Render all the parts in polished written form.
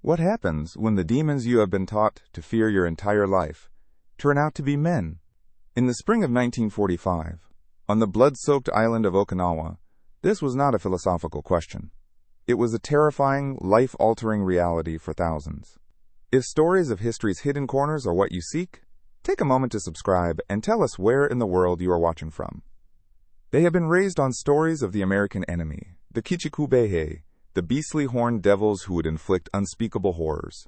What happens when the demons you have been taught to fear your entire life turn out to be men? In the spring of 1945, on the blood-soaked island of Okinawa, this was not a philosophical question. It was a terrifying, life-altering reality for thousands. If stories of history's hidden corners are what you seek, take a moment to subscribe and tell us where in the world you are watching from. They have been raised on stories of the American enemy, the Kichikubeihei, the beastly horned devils who would inflict unspeakable horrors.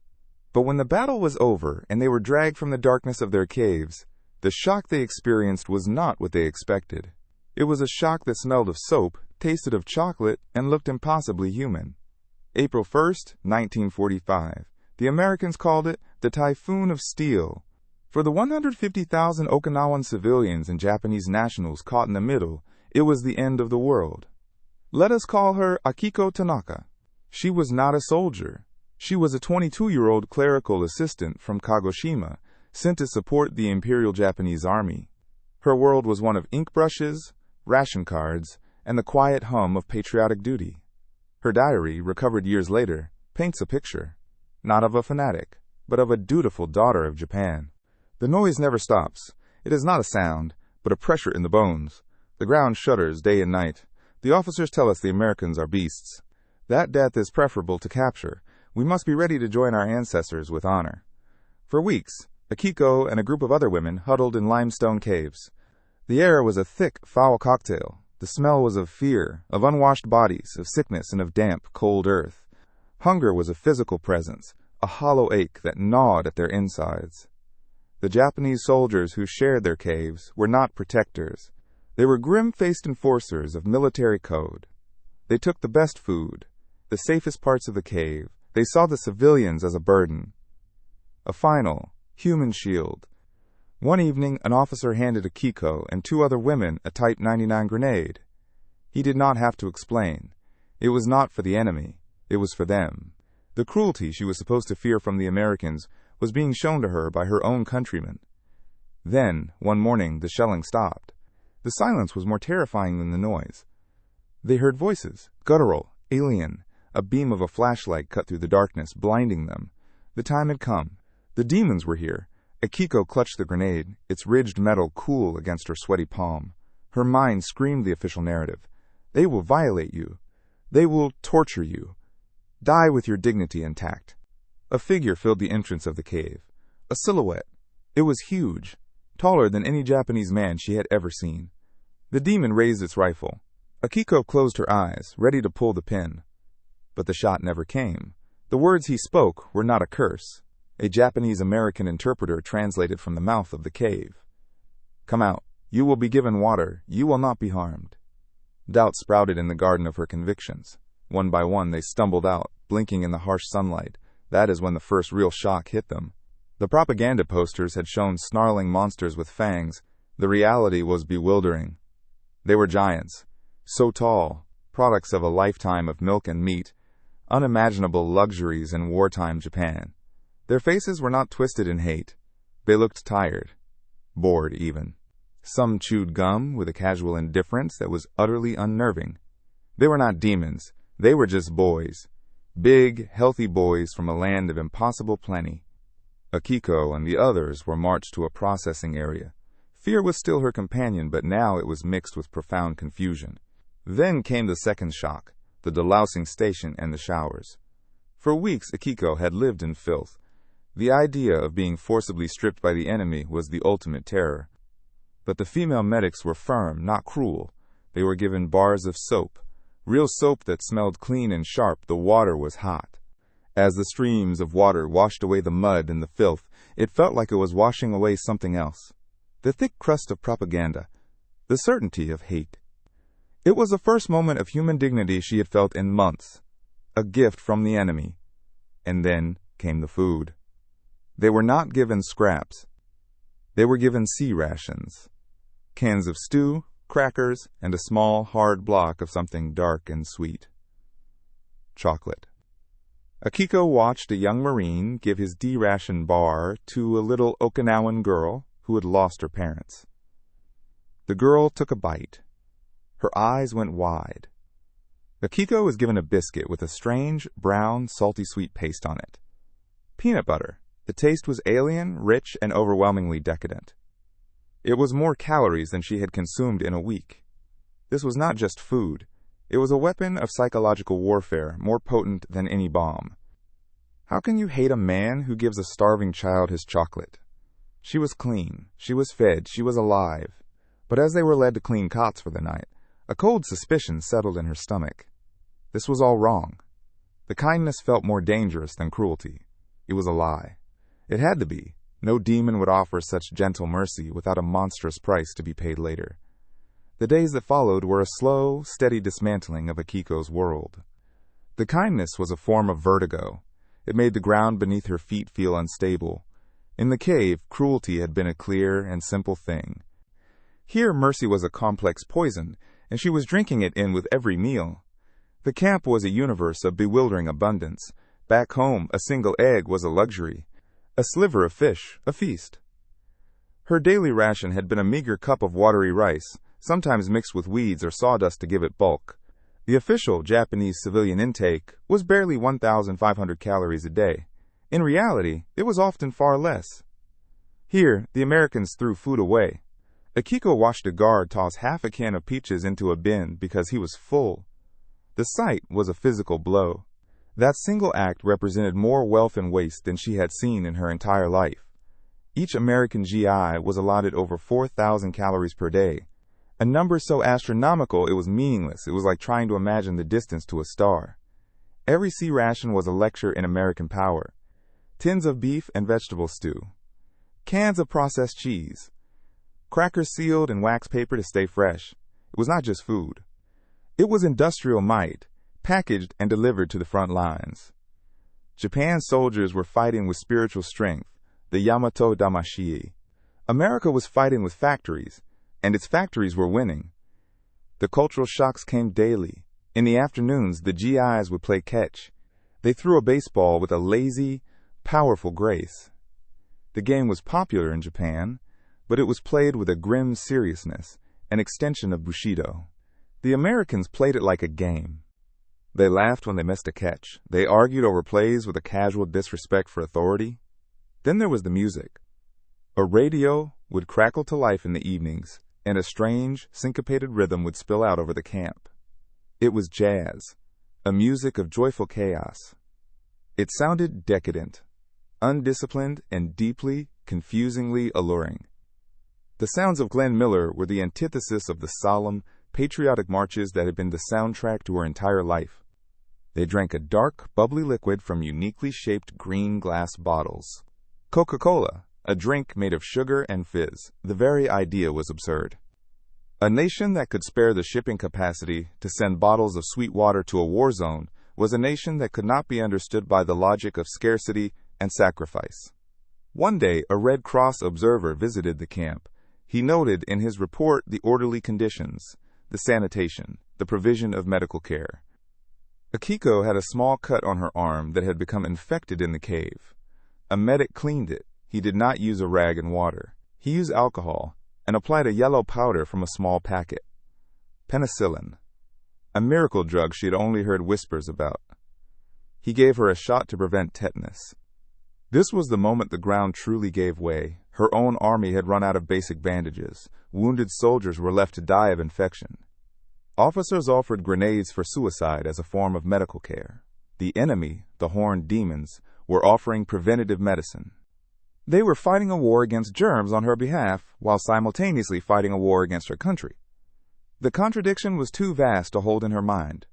But when the battle was over and they were dragged from the darkness of their caves, the shock they experienced was not what they expected. It was a shock that smelled of soap, tasted of chocolate, and looked impossibly human. April 1st, 1945. The Americans called it the Typhoon of Steel. For the 150,000 Okinawan civilians and Japanese nationals caught in the middle, it was the end of the world. Let us call her Akiko Tanaka. She was not a soldier. She was a 22-year-old clerical assistant from Kagoshima, sent to support the Imperial Japanese Army. Her world was one of ink brushes, ration cards, and the quiet hum of patriotic duty. Her diary, recovered years later, paints a picture, not of a fanatic, but of a dutiful daughter of Japan. The noise never stops. It is not a sound, but a pressure in the bones. The ground shudders day and night. The officers tell us the Americans are beasts. That death is preferable to capture. We must be ready to join our ancestors with honor. For weeks, Akiko and a group of other women huddled in limestone caves. The air was a thick, foul cocktail. The smell was of fear, of unwashed bodies, of sickness, and of damp, cold earth. Hunger was a physical presence, a hollow ache that gnawed at their insides. The Japanese soldiers who shared their caves were not protectors. They were grim-faced enforcers of military code. They took the best food, the safest parts of the cave. They saw the civilians as a burden. A final, human shield. One evening, an officer handed Akiko and two other women a Type 99 grenade. He did not have to explain. It was not for the enemy. It was for them. The cruelty she was supposed to fear from the Americans was being shown to her by her own countrymen. Then, one morning, the shelling stopped. The silence was more terrifying than the noise. They heard voices, guttural, alien. A beam of a flashlight cut through the darkness, blinding them. The time had come. The demons were here. Akiko clutched the grenade, its ridged metal cool against her sweaty palm. Her mind screamed the official narrative. They will violate you. They will torture you. Die with your dignity intact. A figure filled the entrance of the cave. A silhouette. It was huge, taller than any Japanese man she had ever seen. The demon raised its rifle. Akiko closed her eyes, ready to pull the pin. But the shot never came. The words he spoke were not a curse. A Japanese-American interpreter translated from the mouth of the cave. "Come out. You will be given water. You will not be harmed." Doubt sprouted in the garden of her convictions. One by one they stumbled out, blinking in the harsh sunlight. That is when the first real shock hit them. The propaganda posters had shown snarling monsters with fangs. The reality was bewildering. They were giants, so tall, products of a lifetime of milk and meat, unimaginable luxuries in wartime Japan. Their faces were not twisted in hate. They looked tired, bored even. Some chewed gum with a casual indifference that was utterly unnerving. They were not demons. They were just boys. Big, healthy boys from a land of impossible plenty. Akiko and the others were marched to a processing area. Fear was still her companion, but now it was mixed with profound confusion. Then came the second shock, the delousing station and the showers. For weeks Akiko had lived in filth. The idea of being forcibly stripped by the enemy was the ultimate terror. But the female medics were firm, not cruel. They were given bars of soap. Real soap that smelled clean and sharp. The water was hot. As the streams of water washed away the mud and the filth, it felt like it was washing away something else. The thick crust of propaganda. The certainty of hate. It was the first moment of human dignity she had felt in months. A gift from the enemy. And then came the food. They were not given scraps. They were given sea rations. Cans of stew, crackers, and a small, hard block of something dark and sweet. Chocolate. Akiko watched a young Marine give his D-ration bar to a little Okinawan girl who had lost her parents. The girl took a bite. Her eyes went wide. Akiko was given a biscuit with a strange, brown, salty sweet paste on it. Peanut butter. The taste was alien, rich, and overwhelmingly decadent. It was more calories than she had consumed in a week. This was not just food. It was a weapon of psychological warfare more potent than any bomb. How can you hate a man who gives a starving child his chocolate? She was clean, she was fed, she was alive. But as they were led to clean cots for the night, a cold suspicion settled in her stomach. This was all wrong. The kindness felt more dangerous than cruelty. It was a lie. It had to be. No demon would offer such gentle mercy without a monstrous price to be paid later. The days that followed were a slow, steady dismantling of Akiko's world. The kindness was a form of vertigo. It made the ground beneath her feet feel unstable. In the cave, cruelty had been a clear and simple thing. Here, mercy was a complex poison, and she was drinking it in with every meal. The camp was a universe of bewildering abundance. Back home, a single egg was a luxury. A sliver of fish, a feast. Her daily ration had been a meager cup of watery rice, sometimes mixed with weeds or sawdust to give it bulk. The official Japanese civilian intake was barely 1,500 calories a day. In reality, it was often far less. Here, the Americans threw food away. Akiko watched a guard toss half a can of peaches into a bin because he was full. The sight was a physical blow. That single act represented more wealth and waste than she had seen in her entire life. Each American GI was allotted over 4,000 calories per day, a number so astronomical it was meaningless. It was like trying to imagine the distance to a star. Every sea ration was a lecture in American power. Tins of beef and vegetable stew. Cans of processed cheese. Crackers sealed in wax paper to stay fresh. It was not just food. It was industrial might, packaged and delivered to the front lines. Japan's soldiers were fighting with spiritual strength, the Yamato Damashii. America was fighting with factories, and its factories were winning. The cultural shocks came daily. In the afternoons, the GIs would play catch. They threw a baseball with a lazy, powerful grace. The game was popular in Japan, but it was played with a grim seriousness, an extension of Bushido. The Americans played it like a game. They laughed when they missed a catch. They argued over plays with a casual disrespect for authority. Then there was the music. A radio would crackle to life in the evenings, and a strange, syncopated rhythm would spill out over the camp. It was jazz, a music of joyful chaos. It sounded decadent, undisciplined, and deeply, confusingly alluring. The sounds of Glenn Miller were the antithesis of the solemn, patriotic marches that had been the soundtrack to her entire life. They drank a dark, bubbly liquid from uniquely shaped green glass bottles. Coca-Cola, a drink made of sugar and fizz. The very idea was absurd. A nation that could spare the shipping capacity to send bottles of sweet water to a war zone was a nation that could not be understood by the logic of scarcity and sacrifice. One day, a Red Cross observer visited the camp. He noted in his report the orderly conditions, the sanitation, the provision of medical care. Akiko had a small cut on her arm that had become infected in the cave. A medic cleaned it. He did not use a rag and water. He used alcohol and applied a yellow powder from a small packet. Penicillin, a miracle drug she had only heard whispers about. He gave her a shot to prevent tetanus. This was the moment the ground truly gave way. Her own army had run out of basic bandages. Wounded soldiers were left to die of infection. Officers offered grenades for suicide as a form of medical care. The enemy, the horned demons, were offering preventative medicine. They were fighting a war against germs on her behalf while simultaneously fighting a war against her country. The contradiction was too vast to hold in her mind.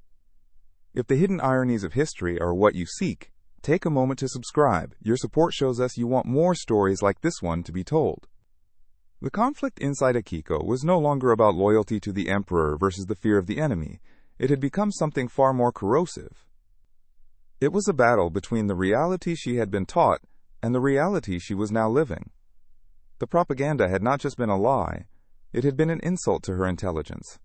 If the hidden ironies of history are what you seek, take a moment to subscribe. Your support shows us you want more stories like this one to be told. The conflict inside Akiko was no longer about loyalty to the emperor versus the fear of the enemy. It had become something far more corrosive. It was a battle between the reality she had been taught and the reality she was now living. The propaganda had not just been a lie, it had been an insult to her intelligence.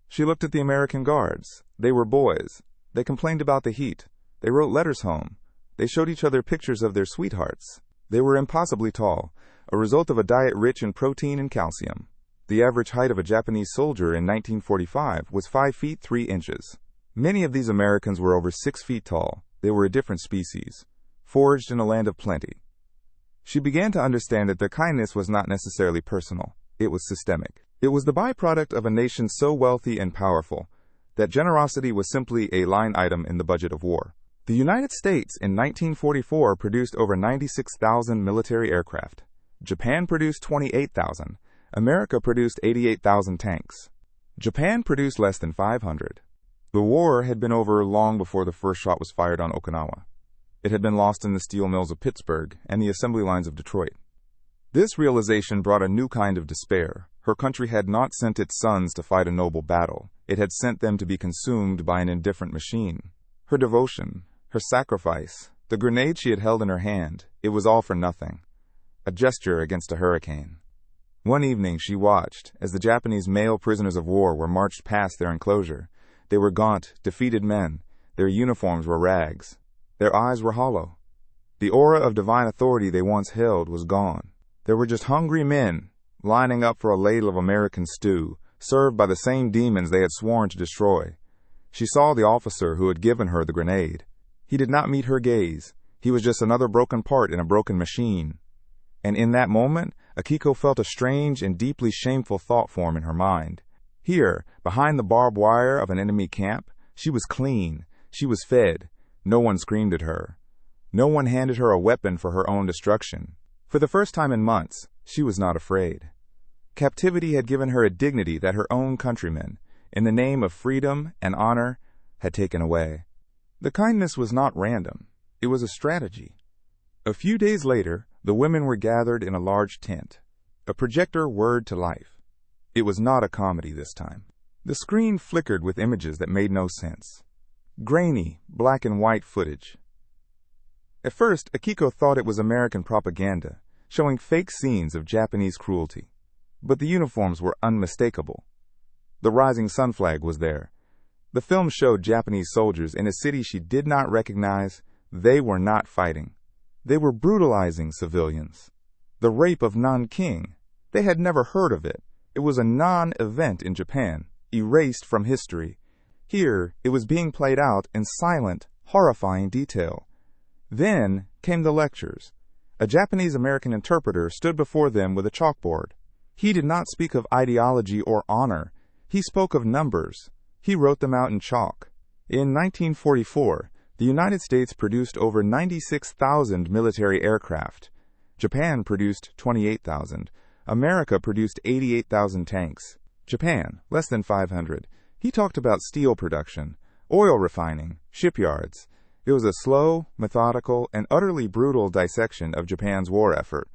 She looked at the American guards. They were boys. They complained about the heat. They wrote letters home. They showed each other pictures of their sweethearts. They were impossibly tall, a result of a diet rich in protein and calcium. The average height of a Japanese soldier in 1945 was 5 feet 3 inches. Many of these Americans were over 6 feet tall. They were a different species. forged in a land of plenty. She began to understand that their kindness was not necessarily personal. It was systemic. It was the byproduct of a nation so wealthy and powerful that generosity was simply a line item in the budget of war. The United States in 1944 produced over 96,000 military aircraft. Japan produced 28,000. America produced 88,000 tanks. Japan produced less than 500. The war had been over long before the first shot was fired on Okinawa. It had been lost in the steel mills of Pittsburgh and the assembly lines of Detroit. This realization brought a new kind of despair. Her country had not sent its sons to fight a noble battle. It had sent them to be consumed by an indifferent machine. Her devotion, her sacrifice, the grenade she had held in her hand, it was all for nothing. A gesture against a hurricane. One evening she watched as the Japanese male prisoners of war were marched past their enclosure. They were gaunt, defeated men. Their uniforms were rags. Their eyes were hollow. The aura of divine authority they once held was gone. There were just hungry men, lining up for a ladle of American stew, served by the same demons they had sworn to destroy. She saw the officer who had given her the grenade. He did not meet her gaze. He was just another broken part in a broken machine. And in that moment, Akiko felt a strange and deeply shameful thought form in her mind. Here, behind the barbed wire of an enemy camp, she was clean. She was fed. No one screamed at her. No one handed her a weapon for her own destruction. For the first time in months, she was not afraid. Captivity had given her a dignity that her own countrymen, in the name of freedom and honor, had taken away. The kindness was not random. It was a strategy. A few days later, the women were gathered in a large tent. A projector whirred to life. It was not a comedy this time. The screen flickered with images that made no sense. Grainy, black and white footage. At first, Akiko thought it was American propaganda, showing fake scenes of Japanese cruelty. But the uniforms were unmistakable. The rising sun flag was there. The film showed Japanese soldiers in a city she did not recognize. They were not fighting. They were brutalizing civilians. The rape of Nanking. They had never heard of it. It was a non-event in Japan, erased from history. Here, it was being played out in silent, horrifying detail. Then came the lectures. A Japanese-American interpreter stood before them with a chalkboard. He did not speak of ideology or honor. He spoke of numbers. He wrote them out in chalk. In 1944, the United States produced over 96,000 military aircraft. Japan produced 28,000. America produced 88,000 tanks. Japan, less than 500. He talked about steel production, oil refining, shipyards. It was a slow, methodical, and utterly brutal dissection of Japan's war effort.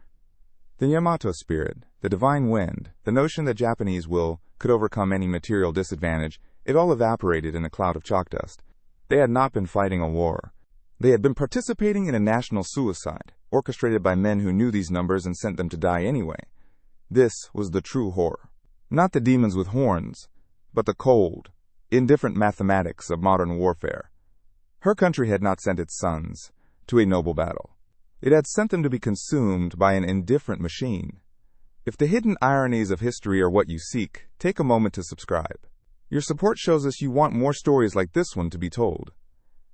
The Yamato spirit, the divine wind, the notion that Japanese will could overcome any material disadvantage, it all evaporated in a cloud of chalk dust. They had not been fighting a war. They had been participating in a national suicide, orchestrated by men who knew these numbers and sent them to die anyway. This was the true horror. Not the demons with horns, but the cold, indifferent mathematics of modern warfare. Her country had not sent its sons to a noble battle. It had sent them to be consumed by an indifferent machine. If the hidden ironies of history are what you seek, take a moment to subscribe. Your support shows us you want more stories like this one to be told.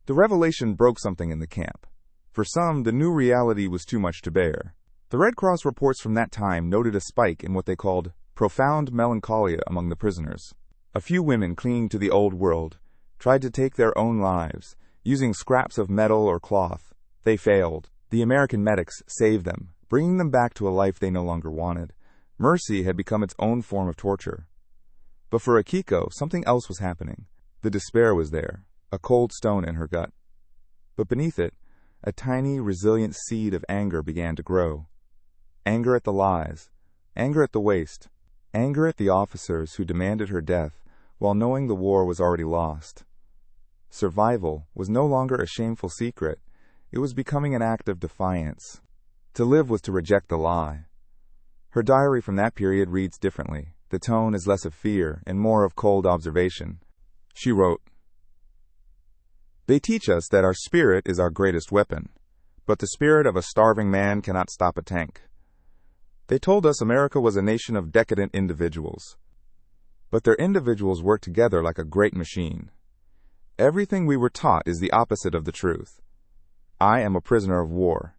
The revelation broke something in the camp. For some, the new reality was too much to bear. The Red Cross reports from that time noted a spike in what they called profound melancholia among the prisoners. A few women clinging to the old world tried to take their own lives, using scraps of metal or cloth. They failed. The American medics saved them, bringing them back to a life they no longer wanted. Mercy had become its own form of torture. But for Akiko, something else was happening. The despair was there, a cold stone in her gut. But beneath it, a tiny, resilient seed of anger began to grow. Anger at the lies, anger at the waste, anger at the officers who demanded her death while knowing the war was already lost. Survival was no longer a shameful secret. It was becoming an act of defiance. To live was to reject the lie. Her diary from that period reads differently. The tone is less of fear and more of cold observation. She wrote, "They teach us that our spirit is our greatest weapon, but the spirit of a starving man cannot stop a tank. They told us America was a nation of decadent individuals, but their individuals work together like a great machine. Everything we were taught is the opposite of the truth. I am a prisoner of war.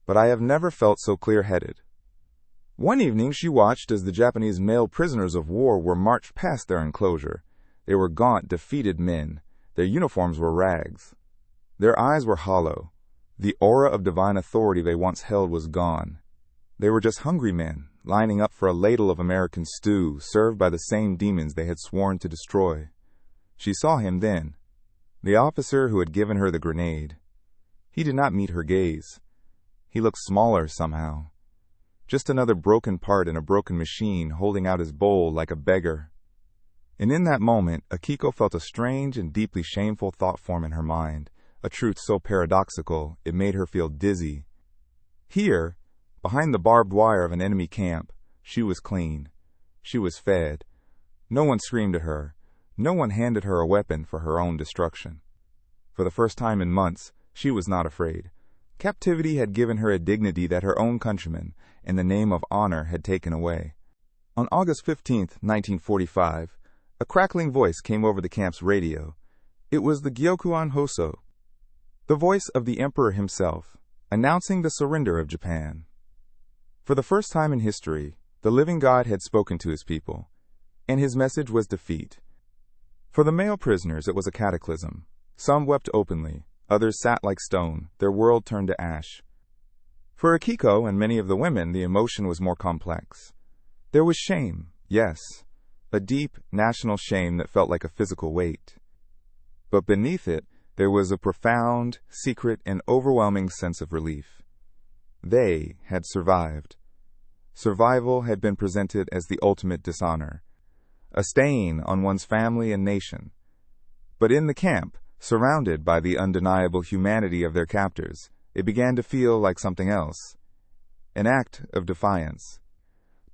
But I have never felt so clear-headed. One evening she watched as the Japanese male prisoners of war were marched past their enclosure. They were gaunt, defeated men. Their uniforms were rags. Their eyes were hollow. The aura of divine authority they once held was gone. They were just hungry men, lining up for a ladle of American stew, served by the same demons they had sworn to destroy. She saw him then, the officer who had given her the grenade. He did not meet her gaze. He looked smaller somehow. Just another broken part in a broken machine holding out his bowl like a beggar. And in that moment, Akiko felt a strange and deeply shameful thought form in her mind, a truth so paradoxical it made her feel dizzy. Here, behind the barbed wire of an enemy camp, she was clean. She was fed. No one screamed at her. No one handed her a weapon for her own destruction. For the first time in months, she was not afraid. Captivity had given her a dignity that her own countrymen, in the name of honor, had taken away. On August 15, 1945, a crackling voice came over the camp's radio. It was the Gyokuan Hoso, the voice of the emperor himself, announcing the surrender of Japan. For the first time in history, the living God had spoken to his people, and his message was defeat. For the male prisoners, it was a cataclysm. Some wept openly, others sat like stone, their world turned to ash. For Akiko and many of the women, the emotion was more complex. There was shame, yes, a deep national shame that felt like a physical weight. But beneath it, there was a profound, secret, and overwhelming sense of relief. They had survived. Survival had been presented as the ultimate dishonor, a stain on one's family and nation. But in the camp, surrounded by the undeniable humanity of their captors, it began to feel like something else, an act of defiance.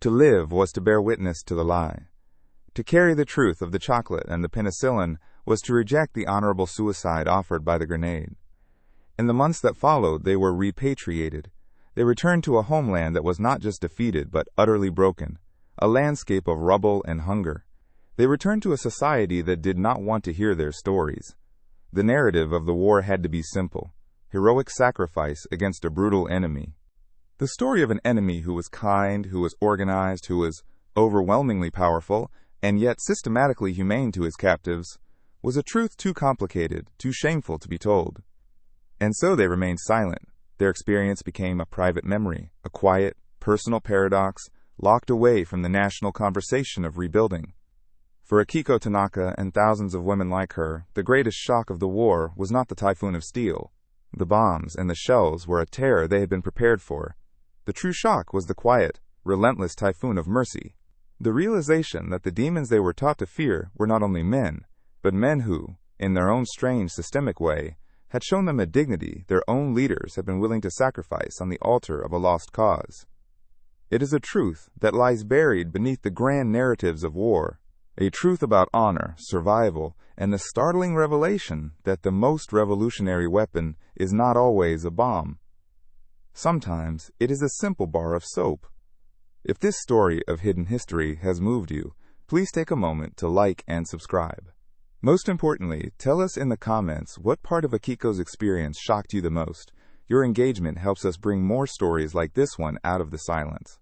To live was to bear witness to the lie. To carry the truth of the chocolate and the penicillin was to reject the honorable suicide offered by the grenade. In the months that followed, they were repatriated. They returned to a homeland that was not just defeated, but utterly broken, a landscape of rubble and hunger. They returned to a society that did not want to hear their stories. The narrative of the war had to be simple: heroic sacrifice against a brutal enemy. The story of an enemy who was kind, who was organized, who was overwhelmingly powerful, and yet systematically humane to his captives, was a truth too complicated, too shameful to be told. And so they remained silent. Their experience became a private memory, a quiet, personal paradox, locked away from the national conversation of rebuilding. For Akiko Tanaka and thousands of women like her, the greatest shock of the war was not the typhoon of steel. The bombs and the shells were a terror they had been prepared for. The true shock was the quiet, relentless typhoon of mercy. The realization that the demons they were taught to fear were not only men, but men who, in their own strange systemic way, had shown them a dignity their own leaders had been willing to sacrifice on the altar of a lost cause. It is a truth that lies buried beneath the grand narratives of war, a truth about honor, survival, and the startling revelation that the most revolutionary weapon is not always a bomb. Sometimes it is a simple bar of soap. If this story of hidden history has moved you, please take a moment to like and subscribe. Most importantly, tell us in the comments what part of Akiko's experience shocked you the most. Your engagement helps us bring more stories like this one out of the silence.